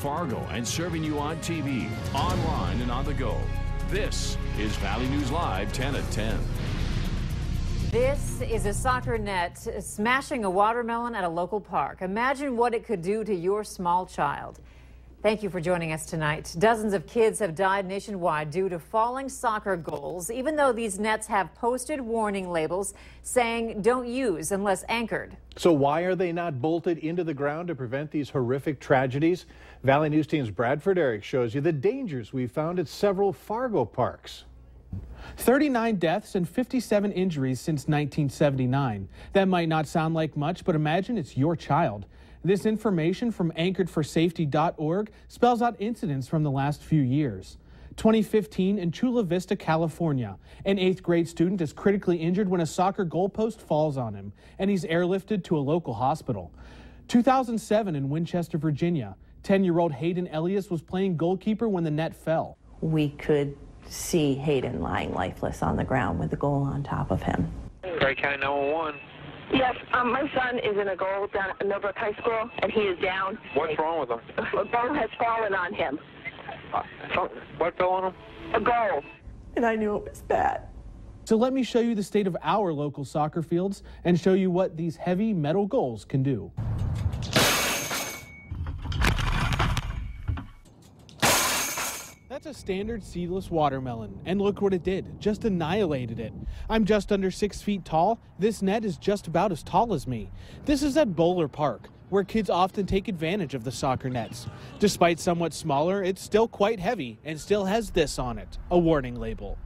Fargo, and serving you on TV, online, and on the go. This is Valley News Live 10 at 10. This is a soccer net smashing a watermelon at a local park. Imagine what it could do to your small child. Thank you for joining us tonight. Dozens of kids have died nationwide due to falling soccer goals, even though these nets have posted warning labels saying don't use unless anchored. So why are they not bolted into the ground to prevent these horrific tragedies? Valley News Team's Bradford Eric shows you the dangers we found at several Fargo parks. 39 deaths and 57 injuries since 1979. That might not sound like much, but imagine it's your child. This information from anchoredforsafety.org spells out incidents from the last few years. 2015 in Chula Vista, California. An 8th grade student is critically injured when a soccer goalpost falls on him, and he's airlifted to a local hospital. 2007 in Winchester, Virginia. 10-year-old Hayden Elias was playing goalkeeper when the net fell. We could see Hayden lying lifeless on the ground with the goal on top of him. Gray County 911. Yes, my son is in a goal down at Millbrook High School, and he is down. What's wrong with him? A goal has fallen on him. What fell on him? A goal. And I knew it was bad. So let me show you the state of our local soccer fields and show you what these heavy metal goals can do. That's a standard seedless watermelon, and look what it did, just annihilated it. I'm just under 6 feet tall. This net is just about as tall as me. This is at Bowler Park, where kids often take advantage of the soccer nets. Despite somewhat smaller, it's still quite heavy and still has this on it, a warning label.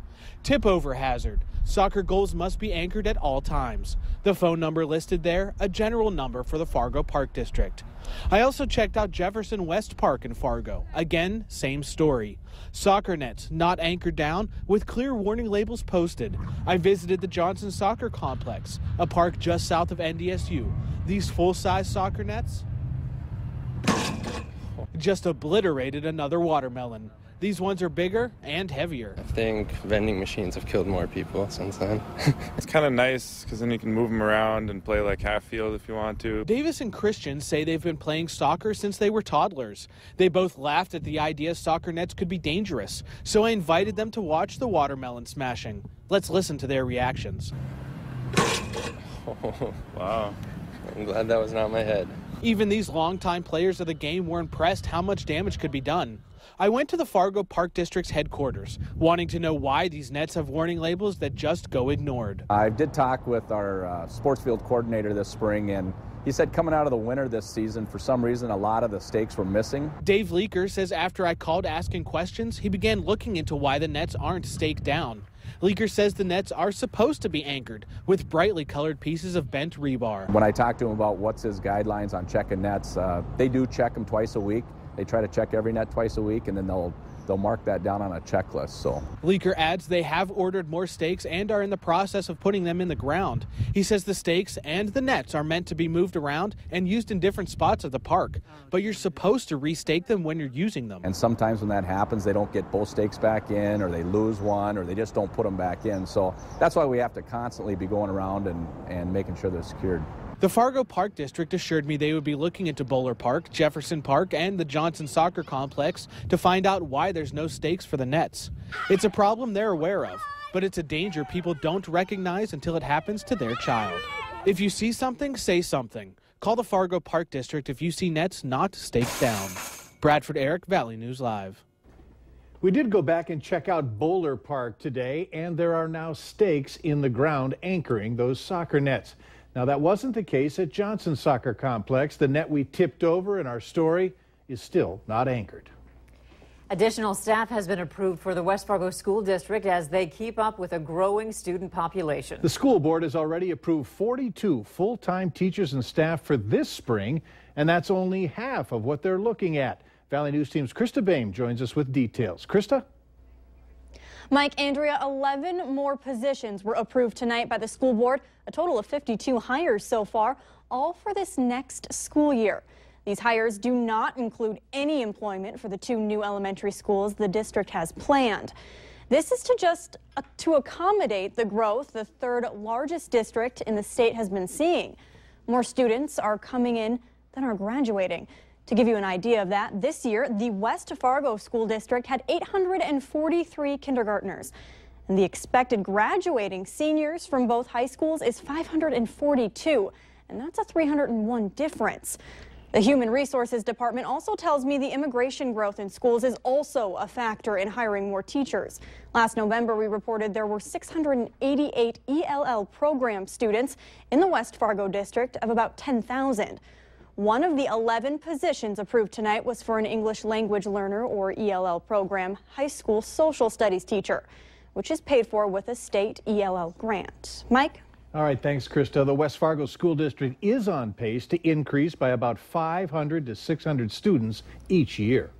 Tip over hazard. Soccer goals must be anchored at all times. The phone number listed there, a general number for the Fargo Park District. I also checked out Jefferson West Park in Fargo. Again, same story. Soccer nets not anchored down with clear warning labels posted. I visited the Johnson Soccer Complex, a park just south of NDSU. These full-size soccer nets just obliterated another watermelon. These ones are bigger and heavier. I think vending machines have killed more people since then. It's kind of nice because then you can move them around and play like half field if you want to. Davis and Christian say they've been playing soccer since they were toddlers. They both laughed at the idea soccer nets could be dangerous, so I invited them to watch the watermelon smashing. Let's listen to their reactions. Oh, Wow. I'm glad that was not my head. Even these longtime players of the game were impressed how much damage could be done. I went to the Fargo Park District's headquarters, wanting to know why these nets have warning labels that just go ignored. I did talk with our sports field coordinator this spring, and he said coming out of the winter this season, for some reason, a lot of the stakes were missing. Dave Leaker says after I called asking questions, he began looking into why the nets aren't staked down. Leaker says the nets are supposed to be anchored with brightly colored pieces of bent rebar. When I talked to him about what's his guidelines on checking nets, they do check them twice a week. They try to check every net twice a week, and then they'll mark that down on a checklist. So Leaker adds they have ordered more stakes and are in the process of putting them in the ground. He says the stakes and the nets are meant to be moved around and used in different spots of the park, but you're supposed to restake them when you're using them. And sometimes when that happens, they don't get both stakes back in, or they lose one, or they just don't put them back in. So that's why we have to constantly be going around and making sure they're secured. The Fargo Park District assured me they would be looking into Bowler Park, Jefferson Park, and the Johnson Soccer Complex to find out why there's no stakes for the nets. It's a problem they're aware of, but it's a danger people don't recognize until it happens to their child. If you see something, say something. Call the Fargo Park District if you see nets not staked down. Bradford Eric, Valley News Live. We did go back and check out Bowler Park today, and there are now stakes in the ground anchoring those soccer nets. Now, that wasn't the case at Johnson Soccer Complex. The net we tipped over in our story is still not anchored. Additional staff has been approved for the West Fargo School District as they keep up with a growing student population. The school board has already approved 42 full-time teachers and staff for this spring, and that's only half of what they're looking at. Valley News Team's Krista Boehm joins us with details. Krista? Mike, Andrea, 11 more positions were approved tonight by the school board, a total of 52 hires so far, all for this next school year. These hires do not include any employment for the 2 new elementary schools the district has planned. This is to accommodate the growth the 3rd largest district in the state has been seeing. More students are coming in than are graduating. To give you an idea of that, this year, the West Fargo School District had 843 kindergartners. And the expected graduating seniors from both high schools is 542, and that's a 301 difference. The Human Resources Department also tells me the immigration growth in schools is also a factor in hiring more teachers. Last November, we reported there were 688 ELL program students in the West Fargo district of about 10,000. One of the 11 positions approved tonight was for an English language learner or ELL program high school social studies teacher, which is paid for with a state ELL grant. Mike? All right, thanks, Krista. The West Fargo School District is on pace to increase by about 500 to 600 students each year.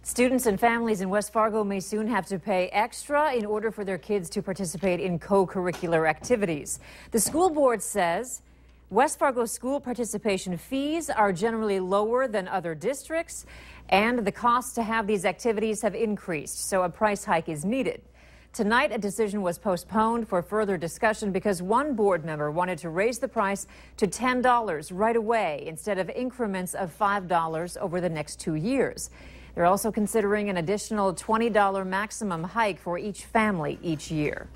Students and families in West Fargo may soon have to pay extra in order for their kids to participate in co-curricular activities. The school board says West Fargo school participation fees are generally lower than other districts, and the costs to have these activities have increased, so a price hike is needed. Tonight, a decision was postponed for further discussion because one board member wanted to raise the price to $10 right away instead of increments of $5 over the next 2 years. They're also considering an additional $20 maximum hike for each family each year.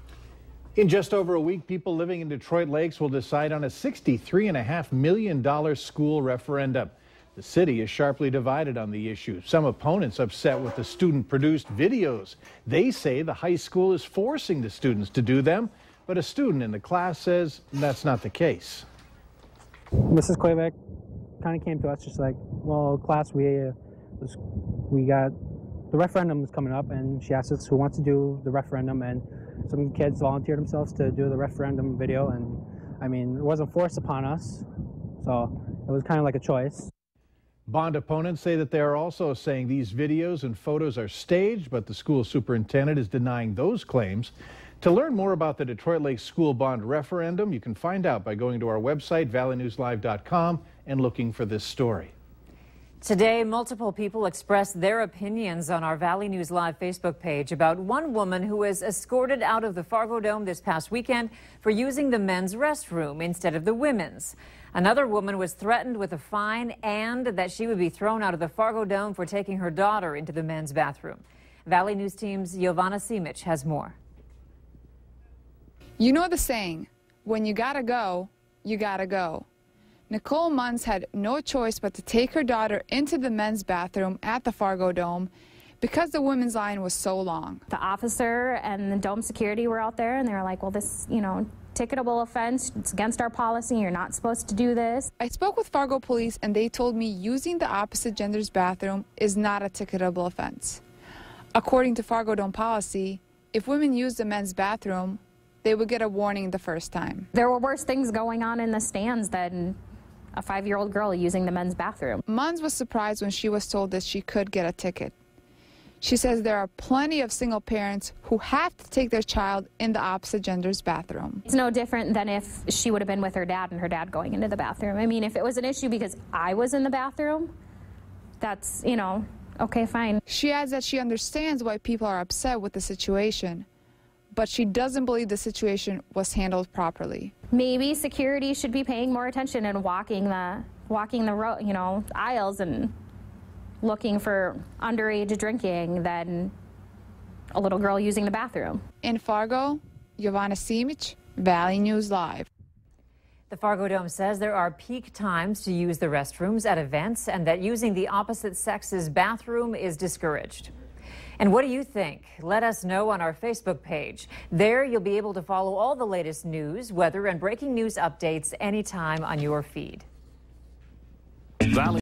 In just over a week, people living in Detroit Lakes will decide on a $63.5 million school referendum. The city is sharply divided on the issue. Some opponents upset with the student-produced videos. They say the high school is forcing the students to do them, but a student in the class says that's not the case. Mrs. Kovac kind of came to us just like, well, class, we got the referendum is coming up, and she asked us who wants to do the referendum, and some kids volunteered themselves to do the referendum video, and I mean, it wasn't forced upon us, so it was kind of like a choice. Bond opponents say that they are also saying these videos and photos are staged, but the school superintendent is denying those claims. To learn more about the Detroit Lakes School Bond referendum, you can find out by going to our website, valleynewslive.com, and looking for this story. Today, multiple people expressed their opinions on our Valley News Live Facebook page about one woman who was escorted out of the Fargodome this past weekend for using the men's restroom instead of the women's. Another woman was threatened with a fine and that she would be thrown out of the Fargodome for taking her daughter into the men's bathroom. Valley News Team's Giovanna Simic has more. You know the saying, when you gotta go, you gotta go. Nicole Munns had no choice but to take her daughter into the men's bathroom at the Fargodome because the women's line was so long. The officer and the dome security were out there, and they were like, well, this, ticketable offense, it's against our policy, you're not supposed to do this. I spoke with Fargo police, and they told me using the opposite gender's bathroom is not a ticketable offense. According to Fargodome policy, if women use the men's bathroom, they would get a warning the first time. There were worse things going on in the stands than a 5-year-old girl using the men's bathroom. Munns was surprised when she was told that she could get a ticket. She says there are plenty of single parents who have to take their child in the opposite gender's bathroom. It's no different than if she would have been with her dad and her dad going into the bathroom. I mean, if it was an issue because I was in the bathroom, that's, okay, fine. She adds that she understands why people are upset with the situation, but she doesn't believe the situation was handled properly. Maybe security should be paying more attention and walking the aisles and looking for underage drinking than a little girl using the bathroom. In Fargo, Giovanna Simic, Valley News Live. The Fargodome says there are peak times to use the restrooms at events and that using the opposite sex's bathroom is discouraged. And what do you think? Let us know on our Facebook page. There you'll be able to follow all the latest news, weather, and breaking news updates anytime on your feed. Valley